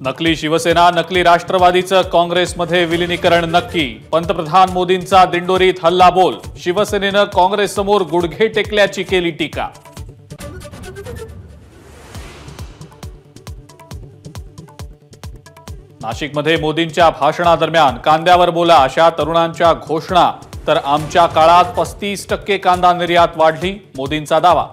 नकली शिवसेना नकली राष्ट्रवादीचं काँग्रेसमध्ये विलीनीकरण नक्की। पंतप्रधान मोदींचा दिंडोरीत हल्लाबोल। शिवसेनेनं काँग्रेससमोर गुडघे टेकल्याची केली टीका। नाशिकमध्ये मोदींच्या भाषणादरम्यान कांद्यावर बोला अशा तरुणांच्या घोषणा। तर आमच्या काळात 35% कांदा निर्यात वाढली, मोदींचा दावा।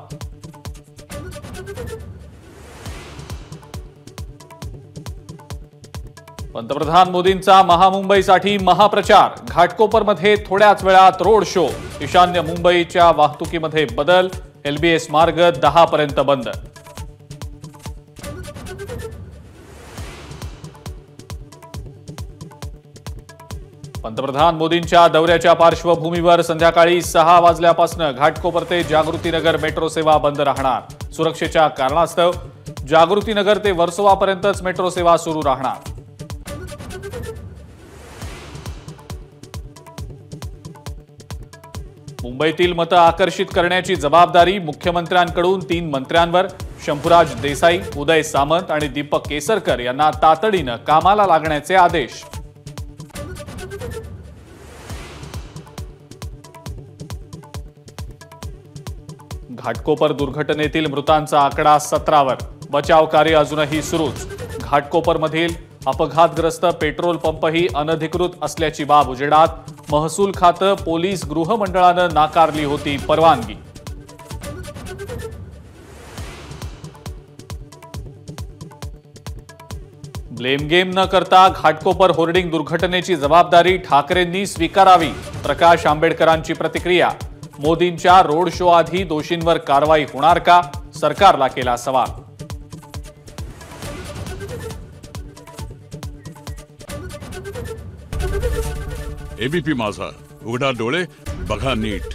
पंतप्रधान मोदींचा महामुंबईसाठी महाप्रचार। घाटकोपरमध्ये थोड्याच वेळात रोड शो। ईशान्य मुंबईच्या वाहतुकीमध्ये बदल। एलबीएस मार्ग 10 पर्यंत बंद। पंतप्रधान मोदींच्या दौऱ्याच्या पार्श्वभूमीवर संध्याकाळी 6 वाजल्यापासून घाटकोपर ते जागृतीनगर मेट्रो सेवा बंद राहणार। सुरक्षेच्या कारणास्तव जागृतीनगर ते वर्सोवापर्यंतच मेट्रो सेवा सुरू राहणार। मुंबईतील मतं आकर्षित करण्याची जबाबदारी मुख्यमंत्र्यांकडून 3 मंत्र्यांवर। शंभूराज देसाई, उदय सामंत आणि दीपक केसरकर यांना तातडीनं कामाला लागण्याचे आदेश। घाटकोपर दुर्घटनेतील मृतांचा आकडा 17 वर। बचाव कार्य अजूनही सुरूच। घाटकोपरमधील अपघातग्रस्त पेट्रोल पंपही अनधिकृत असल्याची बाब उजेडात। महसूल खातं, पोलीस, गृहमंडळानं नाकारली होती परवानगी। ब्लेम गेम न करता घाटकोपर होर्डिंग दुर्घटनेची जबाबदारी ठाकरेंनी स्वीकारावी। प्रकाश आंबेडकरांची प्रतिक्रिया। मोदींच्या रोड शो आधी दोषींवर कारवाई होणार का? सरकारला केला सवाल। एबीपी माझा, उघडा डोळे बघा नीट।